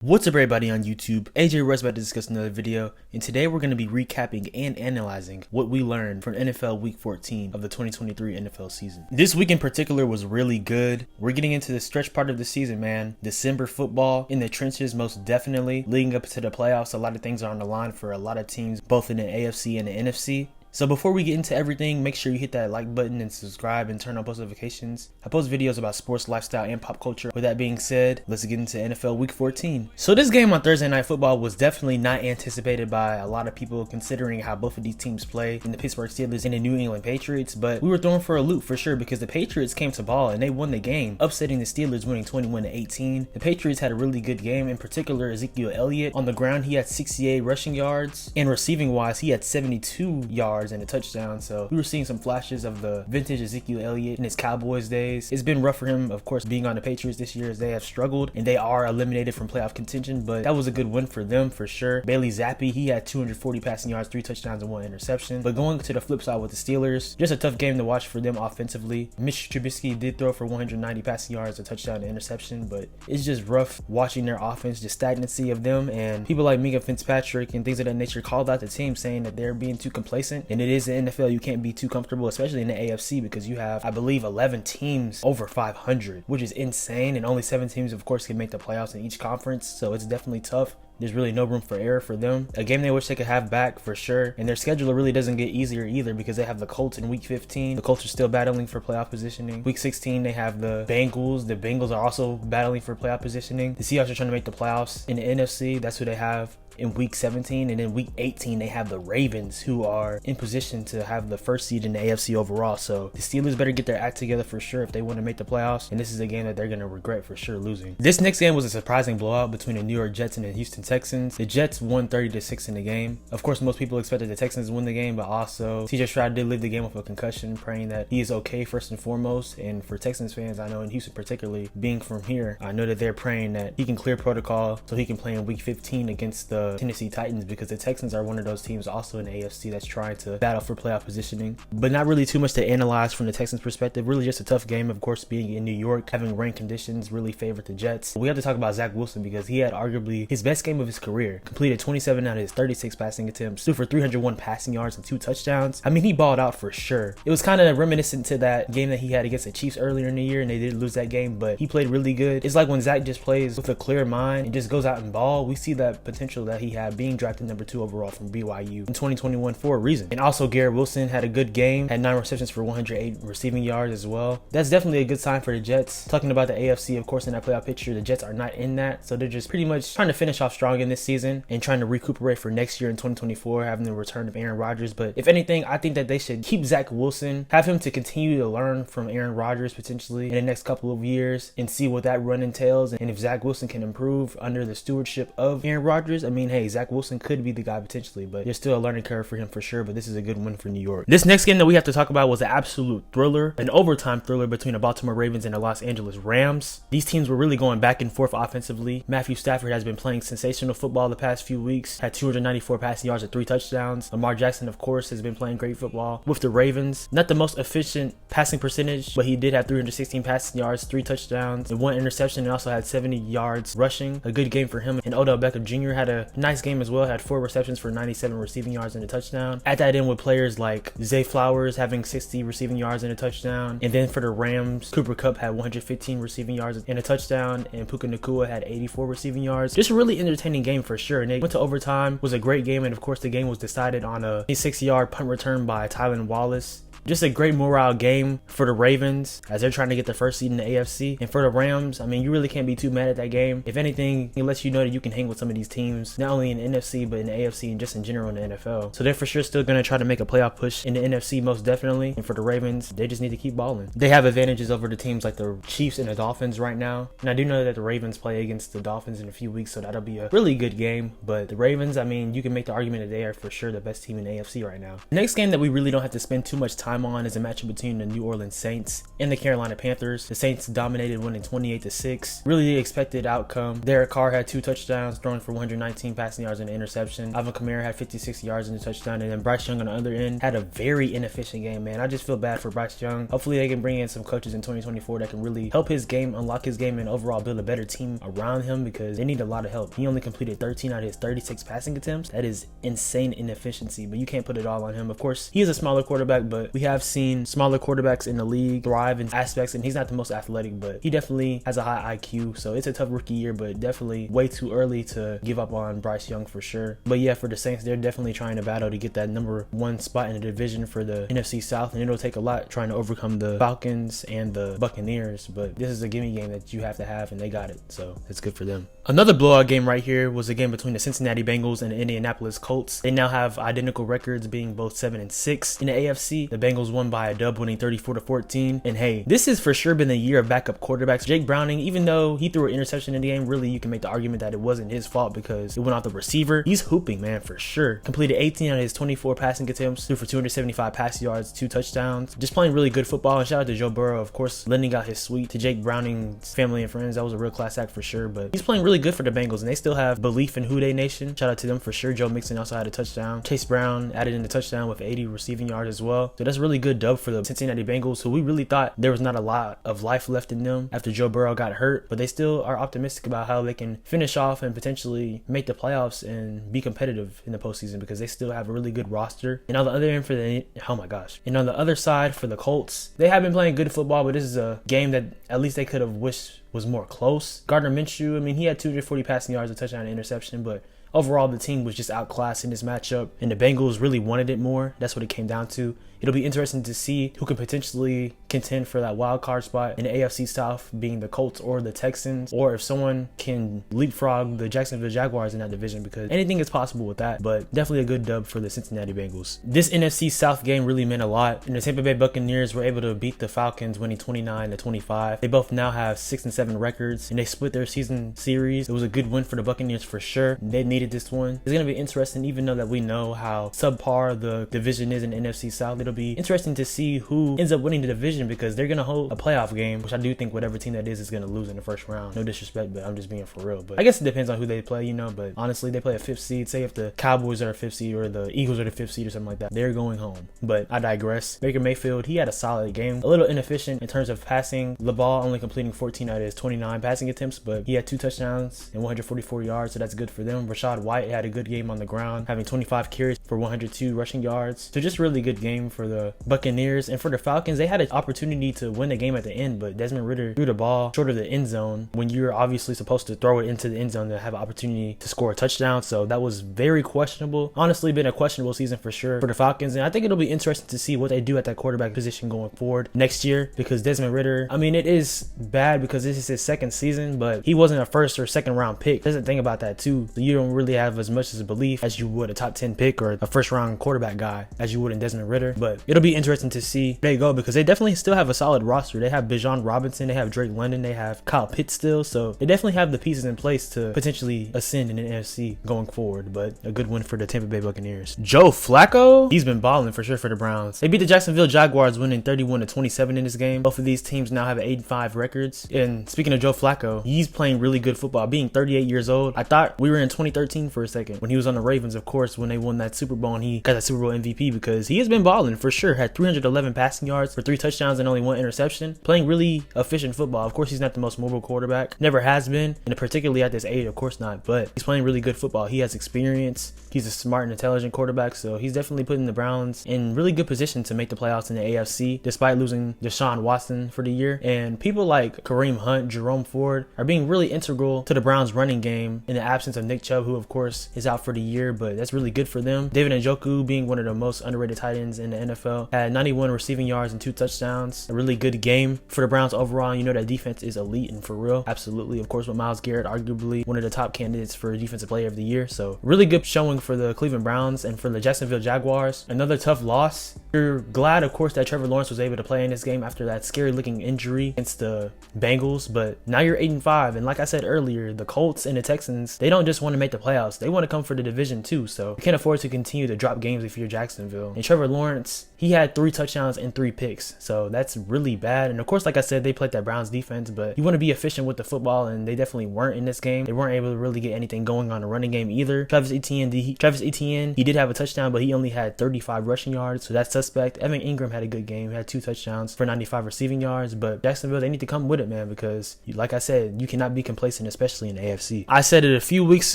What's up everybody on YouTube? AJ Russ about to discuss another video, and today we're going to be recapping and analyzing what we learned from NFL Week 14 of the 2023 NFL season. This week in particular was really good. We're getting into the stretch part of the season, man. December football in the trenches, most definitely. Leading up to the playoffs, a lot of things are on the line for a lot of teams, both in the AFC and the NFC. So before we get into everything, make sure you hit that like button and subscribe and turn on post notifications. I post videos about sports, lifestyle, and pop culture. With that being said, let's get into NFL Week 14. So this game on Thursday Night Football was definitely not anticipated by a lot of people considering how both of these teams play in the Pittsburgh Steelers and the New England Patriots, but we were thrown for a loop for sure because the Patriots came to ball and they won the game, upsetting the Steelers, winning 21-18. The Patriots had a really good game, in particular Ezekiel Elliott. On the ground, he had 68 rushing yards, and receiving wise, he had 72 yards and a touchdown. So we were seeing some flashes of the vintage Ezekiel Elliott in his Cowboys days. It's been rough for him, of course, being on the Patriots this year as they have struggled and they are eliminated from playoff contention, but that was a good win for them for sure. Bailey Zappi, he had 240 passing yards, 3 touchdowns and 1 interception. But going to the flip side with the Steelers, just a tough game to watch for them offensively. Mitch Trubisky did throw for 190 passing yards, a touchdown and interception, but it's just rough watching their offense, the stagnancy of them, and people like Minka Fitzpatrick and things of that nature called out the team saying that they're being too complacent, and it is the NFL. You can't be too comfortable, especially in the AFC, because you have, I believe, 11 teams over 500, which is insane, and only 7 teams, of course, can make the playoffs in each conference, so it's definitely tough. There's really no room for error for them. A game they wish they could have back for sure. And their schedule really doesn't get easier either because they have the Colts in week 15. The Colts are still battling for playoff positioning. Week 16, they have the Bengals. The Bengals are also battling for playoff positioning. The Seahawks are trying to make the playoffs in the NFC. That's who they have in week 17, and in week 18 they have the Ravens, who are in position to have the first seed in the AFC overall. So the Steelers better get their act together for sure if they want to make the playoffs, and this is a game that they're going to regret for sure losing. This next game was a surprising blowout between the New York Jets and the Houston Texans. The Jets won 30-6 in the game. Of course, most people expected the Texans to win the game, but also TJ Stroud did leave the game with a concussion, praying that he is okay first and foremost. And for Texans fans, I know in Houston particularly, being from here, I know that they're praying that he can clear protocol so he can play in week 15 against the Tennessee Titans, because the Texans are one of those teams also in the AFC that's trying to battle for playoff positioning. But not really too much to analyze from the Texans perspective. Really just a tough game. Of course, being in New York, having rain conditions really favored the Jets. We have to talk about Zach Wilson because he had arguably his best game of his career. Completed 27 out of his 36 passing attempts, threw for 301 passing yards and 2 touchdowns. I mean, he balled out for sure. It was kind of reminiscent to that game that he had against the Chiefs earlier in the year, and they did lose that game, but he played really good. It's like when Zach just plays with a clear mind and just goes out and ball, we see that potential that he had being drafted number 2 overall from BYU in 2021 for a reason. And also Garrett Wilson had a good game, had 9 receptions for 108 receiving yards as well. That's definitely a good sign for the Jets. Talking about the AFC, of course, in that playoff picture, the Jets are not in that, so they're just pretty much trying to finish off strong in this season and trying to recuperate for next year in 2024, having the return of Aaron Rodgers. But if anything, I think that they should keep Zach Wilson, have him to continue to learn from Aaron Rodgers potentially in the next couple of years and see what that run entails. And if Zach Wilson can improve under the stewardship of Aaron Rodgers, I mean, hey, Zach Wilson could be the guy potentially, but there's still a learning curve for him for sure. But this is a good win for New York. This next game that we have to talk about was an absolute thriller, an overtime thriller between the Baltimore Ravens and the Los Angeles Rams. These teams were really going back and forth offensively. Matthew Stafford has been playing sensational football the past few weeks, had 294 passing yards and 3 touchdowns. Lamar Jackson, of course, has been playing great football with the Ravens. Not the most efficient passing percentage, but he did have 316 passing yards, 3 touchdowns, and 1 interception, and also had 70 yards rushing. A good game for him. And Odell Beckham Jr. had a nice game as well, had 4 receptions for 97 receiving yards and a touchdown. At that end with players like Zay Flowers having 60 receiving yards and a touchdown. And then for the Rams, Cooper Kupp had 115 receiving yards and a touchdown, and Puka Nacua had 84 receiving yards. Just a really entertaining game for sure. And they went to overtime. It was a great game, and of course the game was decided on a 6-yard punt return by Tylan Wallace. Just a great morale game for the Ravens as they're trying to get the first seed in the AFC. And for the Rams, I mean, you really can't be too mad at that game. If anything, it lets you know that you can hang with some of these teams, not only in the NFC, but in the AFC and just in general in the NFL. So they're for sure still going to try to make a playoff push in the NFC, most definitely. And for the Ravens, they just need to keep balling. They have advantages over the teams like the Chiefs and the Dolphins right now. And I do know that the Ravens play against the Dolphins in a few weeks, so that'll be a really good game. But the Ravens, I mean, you can make the argument that they are for sure the best team in the AFC right now. The next game that we really don't have to spend too much time time on is a matchup between the New Orleans Saints and the Carolina Panthers. The Saints dominated, winning 28-6. Really the expected outcome. Derek Carr had 2 touchdowns, throwing for 119 passing yards and an interception. Alvin Kamara had 56 yards and a touchdown, and then Bryce Young on the other end had a very inefficient game, man. I just feel bad for Bryce Young. Hopefully they can bring in some coaches in 2024 that can really help his game, unlock his game, and overall build a better team around him, because they need a lot of help. He only completed 13 out of his 36 passing attempts. That is insane inefficiency, but you can't put it all on him. Of course, he is a smaller quarterback, but we have seen smaller quarterbacks in the league thrive in aspects, and he's not the most athletic, but he definitely has a high IQ. So it's a tough rookie year, but definitely way too early to give up on Bryce Young for sure. But yeah, for the Saints, they're definitely trying to battle to get that number 1 spot in the division for the NFC South, and it'll take a lot trying to overcome the Falcons and the Buccaneers, but this is a gimme game that you have to have, and they got it, so it's good for them. Another blowout game right here was a game between the Cincinnati Bengals and the Indianapolis Colts. They now have identical records, being both 7-6 in the AFC. The Bengals won by a dub, winning 34-14. And hey, this has for sure been the year of backup quarterbacks. Jake Browning, even though he threw an interception in the game, really you can make the argument that it wasn't his fault because it went off the receiver. He's hooping, man, for sure. Completed 18 out of his 24 passing attempts, threw for 275 pass yards, 2 touchdowns. Just playing really good football. And shout out to Joe Burrow, of course, lending out his suite to Jake Browning's family and friends. That was a real class act for sure. But he's playing really good for the Bengals, and they still have belief in Who Dey Nation. Shout out to them for sure. Joe Mixon also had a touchdown. Chase Brown added in the touchdown with 80 receiving yards as well. So that's a really good dub for the Cincinnati Bengals, who we really thought there was not a lot of life left in them after Joe Burrow got hurt, but they still are optimistic about how they can finish off and potentially make the playoffs and be competitive in the postseason, because they still have a really good roster. And on the other end for the, oh my gosh. And on the other side for the Colts, they have been playing good football, but this is a game that at least they could have wished was more close. Gardner Minshew, I mean, he had 240 passing yards, a touchdown, and interception, but overall the team was just outclassed in this matchup, and the Bengals really wanted it more. That's what it came down to. It'll be interesting to see who could potentially contend for that wild card spot in the AFC South, being the Colts or the Texans, or if someone can leapfrog the Jacksonville Jaguars in that division, because anything is possible with that. But definitely a good dub for the Cincinnati Bengals. This NFC South game really meant a lot, and the Tampa Bay Buccaneers were able to beat the Falcons, winning 29-25. They both now have 6-7 records, and they split their season series. It was a good win for the Buccaneers for sure. They needed this one. It's going to be interesting, even though that we know how subpar the division is in the NFC South. It'll be interesting to see who ends up winning the division, because they're going to hold a playoff game, which I do think whatever team that is going to lose in the first round. No disrespect, but I'm just being for real. But I guess it depends on who they play, you know, but honestly, they play a 5th seed. Say if the Cowboys are a 5th seed or the Eagles are the 5th seed or something like that, they're going home. But I digress. Baker Mayfield, he had a solid game. A little inefficient in terms of passing the ball, only completing 14 out of his 29 passing attempts, but he had 2 touchdowns and 144 yards, so that's good for them. Rashad White had a good game on the ground, having 25 carries for 102 rushing yards. So just really good game for the Buccaneers. And for the Falcons, they had an opportunity to win the game at the end, but Desmond Ridder threw the ball short of the end zone when you're obviously supposed to throw it into the end zone to have an opportunity to score a touchdown. So that was very questionable. Honestly, been a questionable season for sure for the Falcons, and I think it'll be interesting to see what they do at that quarterback position going forward next year, because Desmond Ridder, I mean, it is bad because this is his 2nd season, but he wasn't a 1st or 2nd round pick. There's a thing about that too. So you don't really have as much as a belief as you would a top 10 pick or a 1st round quarterback guy as you would in Desmond Ridder. But it'll be interesting to see where they go, because they definitely still have a solid roster. They have Bijan Robinson, they have Drake London, they have Kyle Pitts still, so they definitely have the pieces in place to potentially ascend in the NFC going forward. But a good win for the Tampa Bay Buccaneers. Joe Flacco, he's been balling for sure for the Browns. They beat the Jacksonville Jaguars, winning 31-27 in this game. Both of these teams now have 8-5 records. And speaking of Joe Flacco, he's playing really good football, being 38 years old. I thought we were in 2013 for a second when he was on the Ravens, of course, when they won that Super Bowl and he got that Super Bowl MVP, because he has been balling for sure. Had 311 passing yards for 3 touchdowns and only 1 interception. Playing really efficient football. Of course, he's not the most mobile quarterback. Never has been, and particularly at this age, of course not. But he's playing really good football. He has experience. He's a smart and intelligent quarterback, so he's definitely putting the Browns in really good position to make the playoffs in the AFC, despite losing Deshaun Watson for the year. And people like Kareem Hunt, Jerome Ford are being really integral to the Browns running game in the absence of Nick Chubb, who of course is out for the year, but that's really good for them. David Njoku, being one of the most underrated tight ends in the NFL, had 91 receiving yards and 2 touchdowns. A really good game for the Browns overall. You know that defense is elite and for real. Absolutely. Of course, with Myles Garrett, arguably one of the top candidates for Defensive Player of the Year. So really good showing for the Cleveland Browns. And for the Jacksonville Jaguars, another tough loss. You're glad, of course, that Trevor Lawrence was able to play in this game after that scary looking injury against the Bengals, but now you're 8-5. And like I said earlier, the Colts and the Texans, they don't just want to make the playoffs. They want to come for the division too, so you can't afford to continue to drop games if you're Jacksonville. And Trevor Lawrence, he had 3 touchdowns and 3 picks, so that's really bad. And of course, like I said, they played that Browns defense, but you want to be efficient with the football, and they definitely weren't in this game. They weren't able to really get anything going on the running game either. Travis Etienne, he did have a touchdown, but he only had 35 rushing yards, so that's suspect. Evan Ingram had a good game. He had 2 touchdowns for 95 receiving yards, but Jacksonville, they need to come with it, man, because like I said, you cannot be complacent, especially in the AFC. I said it a few weeks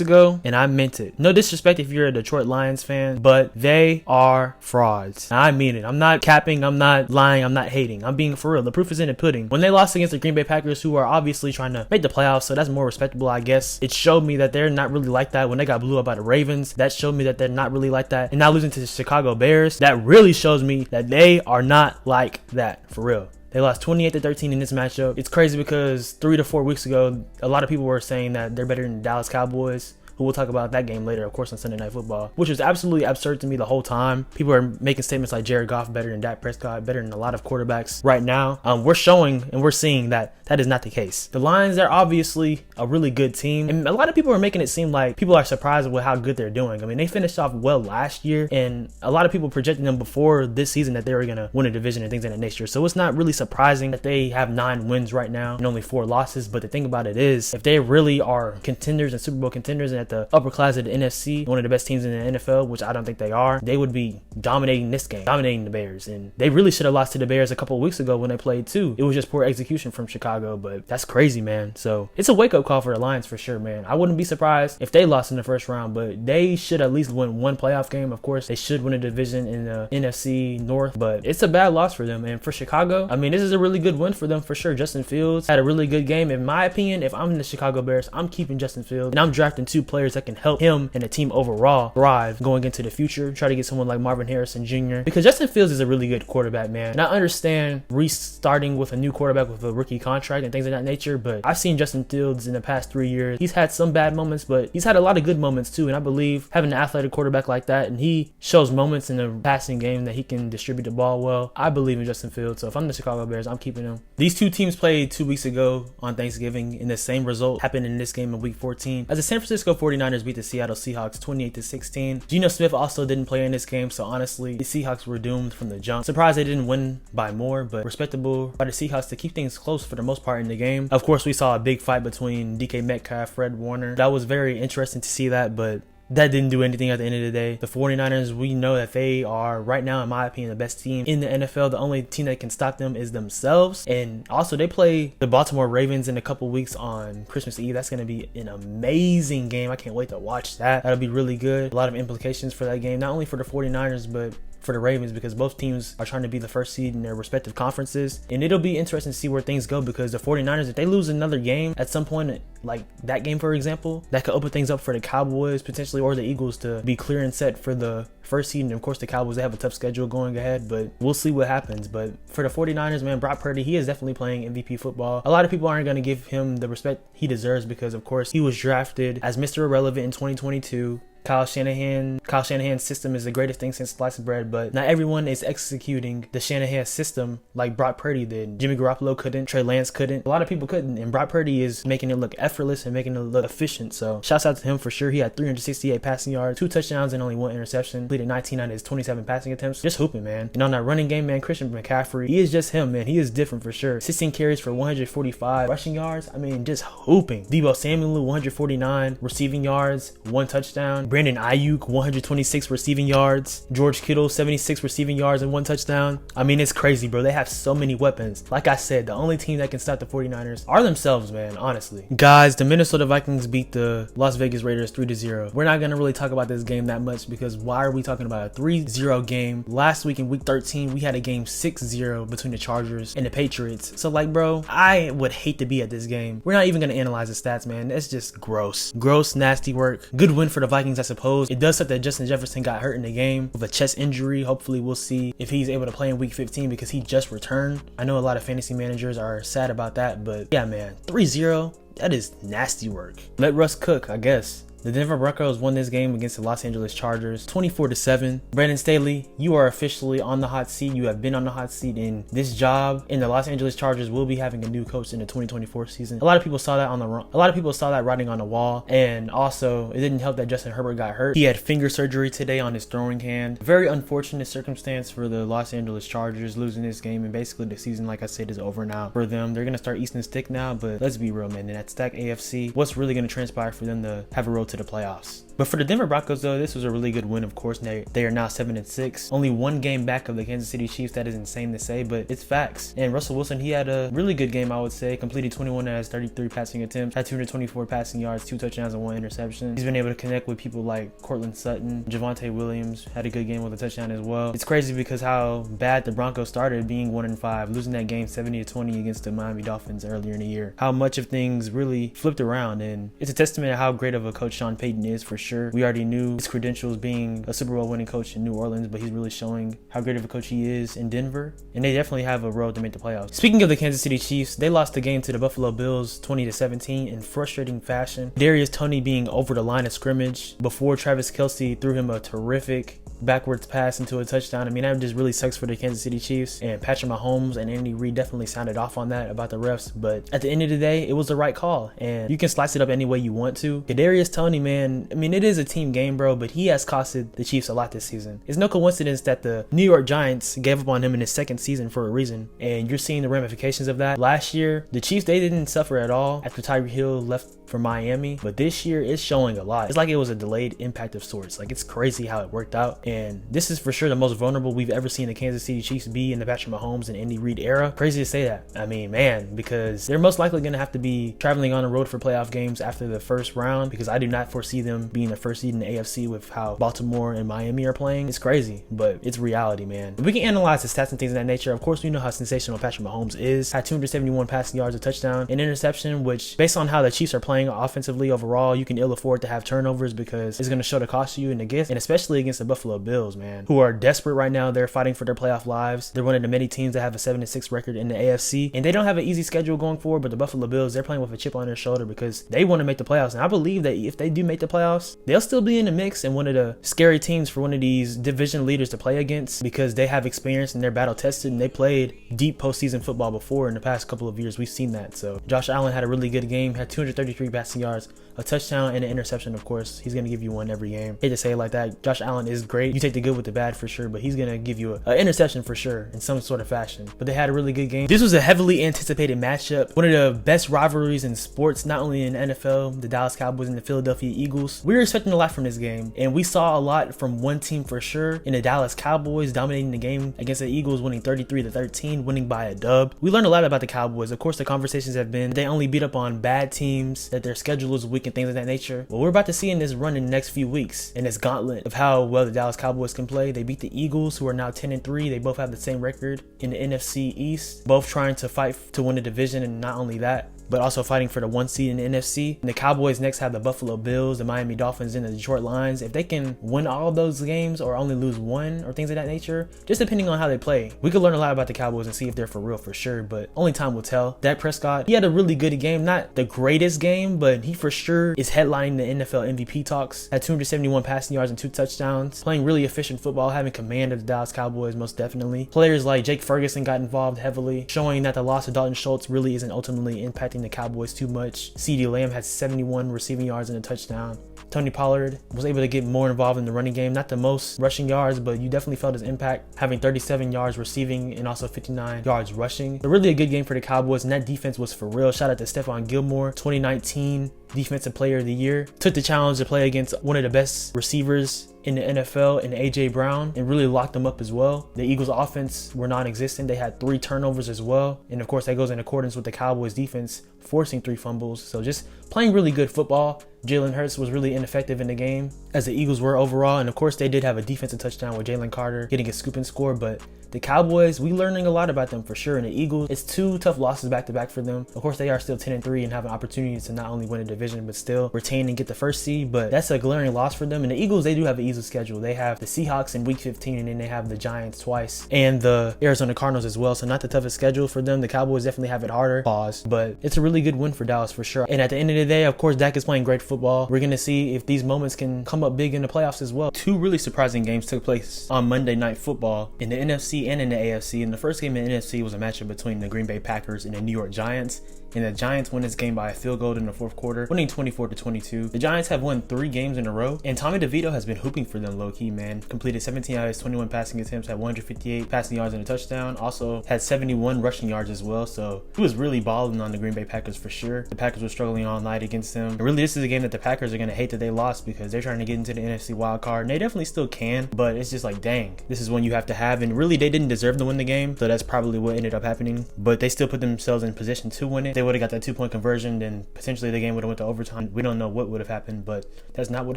ago, and I meant it. No disrespect if you're a Detroit Lions fan, but they are frauds. I mean it. I'm not capping, I'm not lying, I'm not hating. I'm being for real. The proof is in the pudding. When they lost against the Green Bay Packers, who are obviously trying to make the playoffs, so that's more respectable, I guess. It showed me that they're not really like that. When they got blew up by the Ravens, that showed me that they're not really like that. And now losing to the Chicago Bears, that really shows me that they are not like that, for real. They lost 28-13 in this matchup. It's crazy because 3 to 4 weeks ago, a lot of people were saying that they're better than the Dallas Cowboys, who we'll talk about that game later, of course, on Sunday Night Football, which was absolutely absurd to me the whole time. People are making statements like Jared Goff better than Dak Prescott, better than a lot of quarterbacks right now. We're showing and we're seeing that that is not the case. The Lions are obviously a really good team, and a lot of people are making it seem like people are surprised with how good they're doing. I mean, they finished off well last year, and a lot of people projected them before this season that they were going to win a division and things in that nature. So it's not really surprising that they have 9 wins right now and only 4 losses. But the thing about it is, if they really are contenders and Super Bowl contenders and at the upper class of the NFC, one of the best teams in the NFL, which I don't think they are, they would be dominating this game, dominating the Bears. And they really should have lost to the Bears a couple of weeks ago when they played too. It was just poor execution from Chicago, but that's crazy, man. So it's a wake-up call for the Lions for sure, man. I wouldn't be surprised if they lost in the first round, but they should at least win 1 playoff game. Of course, they should win a division in the NFC North, but it's a bad loss for them. And for Chicago, I mean, this is a really good win for them for sure. Justin Fields had a really good game. In my opinion, if I'm the Chicago Bears, I'm keeping Justin Fields, and I'm drafting 2 players that can help him and the team overall thrive going into the future. Try to get someone like Marvin Harrison Jr., because Justin Fields is a really good quarterback, man. And I understand restarting with a new quarterback with a rookie contract and things of that nature, but I've seen Justin Fields in the past 3 years. He's had some bad moments, but he's had a lot of good moments too. And I believe having an athletic quarterback like that, and he shows moments in the passing game that he can distribute the ball well, I believe in Justin Fields. So if I'm the Chicago Bears, I'm keeping him. These 2 teams played 2 weeks ago on Thanksgiving, and the same result happened in this game in week 14 as the San Francisco 49ers beat the Seattle Seahawks 28-16. Geno Smith also didn't play in this game, so honestly, the Seahawks were doomed from the jump. Surprised they didn't win by more, but respectable by the Seahawks to keep things close for the most part in the game. Of course, we saw a big fight between DK Metcalf, Fred Warner. That was very interesting to see that, but that didn't do anything at the end of the day. The 49ers, we know that they are, right now, in my opinion, the best team in the NFL. The only team that can stop them is themselves. And also, they play the Baltimore Ravens in a couple weeks on Christmas Eve. That's going to be an amazing game. I can't wait to watch that. That'll be really good. A lot of implications for that game, not only for the 49ers, but for the Ravens, because both teams are trying to be the first seed in their respective conferences. And it'll be interesting to see where things go, because the 49ers, if they lose another game at some point, like that game for example, that could open things up for the Cowboys potentially, or the Eagles, to be clear and set for the first seed. And of course the Cowboys, they have a tough schedule going ahead, but we'll see what happens. But for the 49ers, man, Brock Purdy, he is definitely playing MVP football. A lot of people aren't going to give him the respect he deserves, because of course he was drafted as Mr. Irrelevant in 2022. Kyle Shanahan's system is the greatest thing since sliced bread, but not everyone is executing the Shanahan system like Brock Purdy did. Jimmy Garoppolo couldn't, Trey Lance couldn't, a lot of people couldn't, and Brock Purdy is making it look effortless and making it look efficient. So shouts out to him for sure. He had 368 passing yards, 2 touchdowns, and only 1 interception. Completed 19 out of his 27 passing attempts. Just hooping, man. And on that running game, man, Christian McCaffrey, he is just him, man. He is different for sure. 16 carries for 145 rushing yards. I mean, just hooping. Debo Samuel, 149 receiving yards, 1 touchdown. Brandon Ayuk, 126 receiving yards. George Kittle, 76 receiving yards and 1 touchdown. I mean, it's crazy, bro. They have so many weapons. Like I said, the only team that can stop the 49ers are themselves, man, honestly. Guys, the Minnesota Vikings beat the Las Vegas Raiders 3-0. We're not going to really talk about this game that much, because why are we talking about a 3-0 game? Last week in week 13, we had a game 6-0 between the Chargers and the Patriots. So like, bro, I would hate to be at this game. We're not even going to analyze the stats, man. That's just gross. Gross, nasty work. Good win for the Vikings, I suppose. It does suck that Justin Jefferson got hurt in the game with a chest injury. Hopefully we'll see if he's able to play in week 15, because he just returned. I know a lot of fantasy managers are sad about that, but yeah, man, 3-0, that is nasty work. Let Russ cook, I guess. The Denver Broncos won this game against the Los Angeles Chargers 24-7. Brandon Staley, you are officially on the hot seat. You have been on the hot seat in this job, and the Los Angeles Chargers will be having a new coach in the 2024 season. A lot of people saw that writing on the wall, and also it didn't help that Justin Herbert got hurt. He had finger surgery today on his throwing hand. Very unfortunate circumstance for the Los Angeles Chargers losing this game, and basically the season, like I said, is over now for them. They're gonna start Easton Stick now, but let's be real, man. In that stacked AFC, what's really gonna transpire for them to have a road to the playoffs? But for the Denver Broncos, though, this was a really good win, of course. They are now 7-6. Only one game back of the Kansas City Chiefs. That is insane to say, but it's facts. And Russell Wilson, he had a really good game, I would say. Completed 21 out of 33 passing attempts. Had 224 passing yards, 2 touchdowns, and 1 interception. He's been able to connect with people like Cortland Sutton. Javonte Williams had a good game with a touchdown as well. It's crazy because how bad the Broncos started, being 1-5, losing that game 70-20 against the Miami Dolphins earlier in the year. How much of things really flipped around, and it's a testament to how great of a coach Sean Payton is, for sure. We already knew his credentials being a Super Bowl winning coach in New Orleans, but he's really showing how great of a coach he is in Denver, and they definitely have a road to make the playoffs. Speaking of the Kansas City Chiefs, they lost the game to the Buffalo Bills 20-17 in frustrating fashion. Darius Toney being over the line of scrimmage before Travis Kelce threw him a terrific backwards pass into a touchdown. I mean, that just really sucks for the Kansas City Chiefs, and Patrick Mahomes and Andy Reid definitely sounded off on that about the refs, but at the end of the day, it was the right call, and you can slice it up any way you want to. Kadarius Toney, man, I mean, it is a team game, bro, but he has costed the Chiefs a lot this season. It's no coincidence that the New York Giants gave up on him in his second season for a reason, and you're seeing the ramifications of that. Last year, the Chiefs, they didn't suffer at all after Tyreek Hill left for Miami, but this year it's showing a lot. It's like it was a delayed impact of sorts. Like, it's crazy how it worked out, and this is for sure the most vulnerable we've ever seen the Kansas City Chiefs be in the Patrick Mahomes and Andy Reid era. Crazy to say that. I mean, man, because they're most likely going to have to be traveling on the road for playoff games after the first round, because I do not foresee them being the first seed in the AFC with how Baltimore and Miami are playing. It's crazy, but it's reality, man. We can analyze the stats and things of that nature. Of course, we know how sensational Patrick Mahomes is. Had 271 passing yards, a touchdown, an interception, which based on how the Chiefs are playing offensively overall, you can ill afford to have turnovers because it's going to show the cost to you in the gift, and especially against the Buffalo Bills, man, who are desperate right now. They're fighting for their playoff lives. They're one of the many teams that have a 7-6 record in the AFC, and they don't have an easy schedule going forward, but the Buffalo Bills, they're playing with a chip on their shoulder because they want to make the playoffs, and I believe that if they do make the playoffs, they'll still be in the mix and one of the scary teams for one of these division leaders to play against, because they have experience and they're battle tested, and they played deep postseason football before in the past couple of years. We've seen that. So Josh Allen had a really good game, had 233 passing yards, a touchdown, and an interception. Of course, he's going to give you one every game. Hate to say it like that. Josh Allen is great. You take the good with the bad for sure, but he's going to give you an interception for sure in some sort of fashion. But they had a really good game. This was a heavily anticipated matchup. One of the best rivalries in sports, not only in the NFL, the Dallas Cowboys and the Philadelphia Eagles. We were expecting a lot from this game, and we saw a lot from one team for sure, in the Dallas Cowboys dominating the game against the Eagles, winning 33-13, winning by a dub. We learned a lot about the Cowboys. Of course, the conversations have been they only beat up on bad teams, that their schedule is weak and things of that nature. Well, we're about to see in this run in the next few weeks, in this gauntlet of how well the Dallas Cowboys can play. They beat the Eagles, who are now 10-3. They both have the same record in the NFC East, both trying to fight to win the division, and not only that, but also fighting for the 1 seed in the NFC. And the Cowboys next have the Buffalo Bills, the Miami Dolphins, and the Detroit Lions. If they can win all of those games or only lose one or things of that nature, just depending on how they play, we could learn a lot about the Cowboys and see if they're for real for sure, but only time will tell. Dak Prescott, he had a really good game, not the greatest game, but he for sure is headlining the NFL MVP talks. Had 271 passing yards and 2 touchdowns, playing really efficient football, having command of the Dallas Cowboys most definitely. Players like Jake Ferguson got involved heavily, showing that the loss of Dalton Schultz really isn't ultimately impacting the Cowboys too much. CeeDee Lamb had 71 receiving yards and a touchdown. Tony Pollard was able to get more involved in the running game. Not the most rushing yards, but you definitely felt his impact, having 37 yards receiving and also 59 yards rushing. So really a good game for the Cowboys, and that defense was for real. Shout out to Stephon Gilmore, 2019 Defensive Player of the Year. Took the challenge to play against one of the best receivers in the NFL in AJ Brown and really locked them up as well. The Eagles offense were non-existent. They had 3 turnovers as well. And of course that goes in accordance with the Cowboys defense forcing 3 fumbles. So just playing really good football. Jalen Hurts was really ineffective in the game, as the Eagles were overall. And of course they did have a defensive touchdown with Jalen Carter getting a scoop and score, but the Cowboys, we learning a lot about them for sure. And the Eagles, it's 2 tough losses back to back for them. Of course, they are still 10-3 and have an opportunity to not only win a division, but still retain and get the first seed. But that's a glaring loss for them. And the Eagles, they do have an easy schedule. They have the Seahawks in week 15, and then they have the Giants twice, and the Arizona Cardinals as well. So not the toughest schedule for them. The Cowboys definitely have it harder. Pause. But it's a really good win for Dallas for sure. And at the end of end of the day, of course, Dak is playing great football. We're going to see if these moments can come up big in the playoffs as well. Two really surprising games took place on Monday Night Football in the NFC and in the AFC. And the first game in the NFC was a matchup between the Green Bay Packers and the New York Giants. And the Giants won this game by a field goal in the fourth quarter, winning 24-22. The Giants have won 3 games in a row, and Tommy DeVito has been hooping for them low-key, man. Completed 17 out of his 21 passing attempts, had 158 passing yards and a touchdown. Also had 71 rushing yards as well, so he was really balling on the Green Bay Packers for sure. The Packers were struggling all night against them. And really, this is a game that the Packers are going to hate that they lost because they're trying to get into the NFC wild card, and they definitely still can, but it's just like, dang, this is one you have to have. And really, they didn't deserve to win the game, so that's probably what ended up happening. But they still put themselves in position to win it. They would have got that 2-point conversion, then potentially the game would have went to overtime. We don't know what would have happened, but that's not what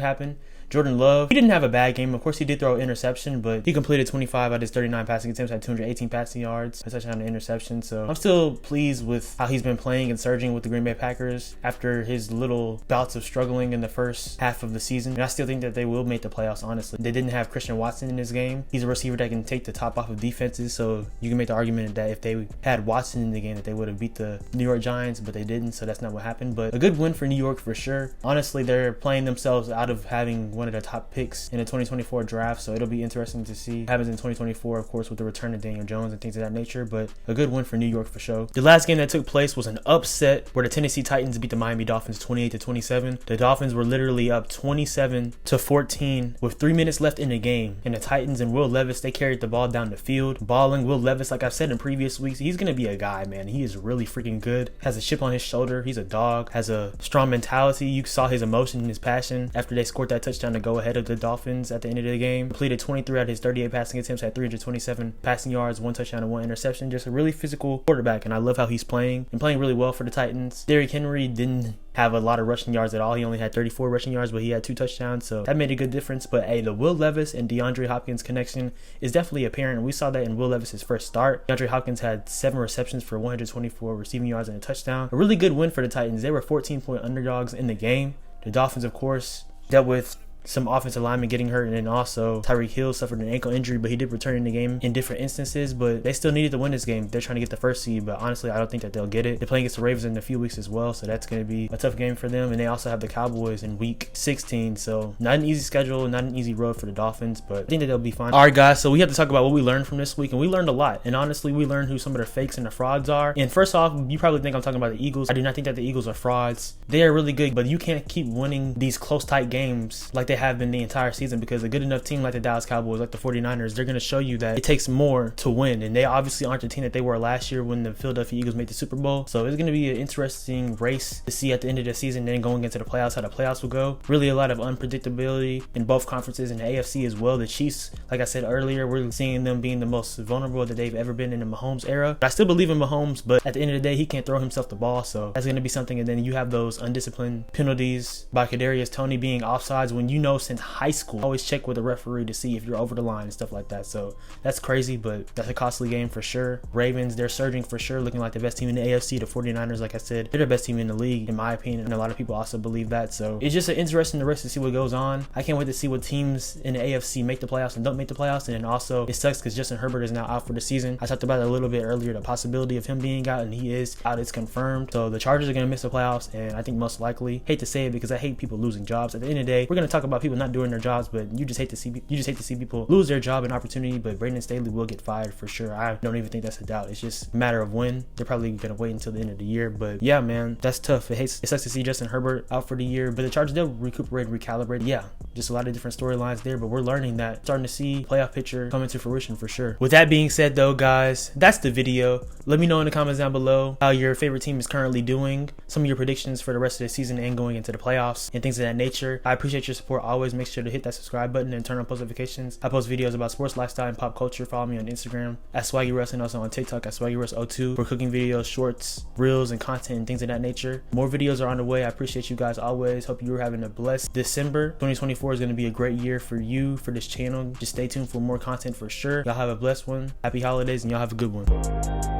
happened. Jordan Love, he didn't have a bad game. Of course, he did throw an interception, but he completed 25 out of his 39 passing attempts, had 218 passing yards, a touchdown and interception. So I'm still pleased with how he's been playing and surging with the Green Bay Packers after his little bouts of struggling in the first half of the season. And I still think that they will make the playoffs, honestly. They didn't have Christian Watson in this game. He's a receiver that can take the top off of defenses, so you can make the argument that if they had Watson in the game, that they would have beat the New York Giants, but they didn't, so that's not what happened. But a good win for New York for sure. Honestly, they're playing themselves out of having one of the top picks in the 2024 draft, so it'll be interesting to see what happens in 2024, of course, with the return of Daniel Jones and things of that nature. But a good win for New York for sure. The last game that took place was an upset where the Tennessee Titans beat the Miami Dolphins 28-27. The Dolphins were literally up 27-14 with 3 minutes left in the game, and the Titans and Will Levis, they carried the ball down the field, balling. Will Levis, like I've said in previous weeks, he's gonna be a guy, man. He is really freaking good. Has a chip on his shoulder. He's a dog. Has a strong mentality. You saw his emotion and his passion after they scored that touchdown to go ahead of the Dolphins at the end of the game. Completed 23 out of his 38 passing attempts, had 327 passing yards, 1 touchdown and 1 interception. Just a really physical quarterback, and I love how he's playing and playing really well for the Titans. Derrick Henry didn't have a lot of rushing yards at all. He only had 34 rushing yards, but he had 2 touchdowns, so that made a good difference. But hey, the Will Levis and DeAndre Hopkins connection is definitely apparent. We saw that in Will Levis's first start. DeAndre Hopkins had 7 receptions for 124 receiving yards and a touchdown. A really good win for the Titans. They were 14-point underdogs in the game. The Dolphins, of course, dealt with some offensive linemen getting hurt, and then also Tyreek Hill suffered an ankle injury, but he did return in the game in different instances. But they still needed to win this game. They're trying to get the first seed, but honestly, I don't think that they'll get it. They're playing against the Ravens in a few weeks as well, so that's going to be a tough game for them. And they also have the Cowboys in week 16, so not an easy schedule, not an easy road for the Dolphins, but I think that they'll be fine. All right, guys, so we have to talk about what we learned from this week, and we learned a lot. And honestly, we learned who some of the fakes and the frauds are. And first off, you probably think I'm talking about the Eagles. I do not think that the Eagles are frauds. They are really good, but you can't keep winning these close, tight games like they have been the entire season, because a good enough team like the Dallas Cowboys, like the 49ers, they're going to show you that it takes more to win, and they obviously aren't the team that they were last year when the Philadelphia Eagles made the Super Bowl. So it's going to be an interesting race to see at the end of the season, then going into the playoffs, how the playoffs will go. Really a lot of unpredictability in both conferences, and the AFC as well. The Chiefs, like I said earlier, we're seeing them being the most vulnerable that they've ever been in the Mahomes era. But I still believe in Mahomes, but at the end of the day, he can't throw himself the ball, so that's going to be something. And then you have those undisciplined penalties by Kadarius Toney being offsides, when you know since high school, always check with the referee to see if you're over the line and stuff like that. So that's crazy, but that's a costly game for sure. Ravens, they're surging for sure, looking like the best team in the AFC. The 49ers, like I said, they're the best team in the league, in my opinion, and a lot of people also believe that. So it's just an interesting race to see what goes on. I can't wait to see what teams in the AFC make the playoffs and don't make the playoffs. And then also, it sucks because Justin Herbert is now out for the season. I talked about it a little bit earlier, the possibility of him being out, and he is out. It's confirmed. So the Chargers are going to miss the playoffs, and I think most likely, hate to say it because I hate people losing jobs. At the end of the day, we're going to talk about people not doing their jobs, but you just hate to see people lose their job and opportunity. But Brandon Staley will get fired for sure. I don't even think that's a doubt. It's just a matter of when. They're probably going to wait until the end of the year. But yeah, man, that's tough. It sucks to see Justin Herbert out for the year, but the Chargers, they'll recuperate and recalibrate. Yeah, just a lot of different storylines there, but we're learning that, starting to see playoff picture come into fruition for sure. With that being said though, guys, that's the video. Let me know in the comments down below how your favorite team is currently doing, some of your predictions for the rest of the season and going into the playoffs and things of that nature. I appreciate your support always. Make sure to hit that subscribe button and turn on post notifications. I post videos about sports, lifestyle, and pop culture. Follow me on Instagram at Swaggy Russ, and also on TikTok at Swaggy Russ 02 for cooking videos, shorts, reels, and content and things of that nature. More videos are on the way. I appreciate you guys always. Hope you're having a blessed December. 2024 is going to be a great year for you, for this channel. Just stay tuned for more content for sure. Y'all have a blessed one. Happy holidays, and y'all have a good one.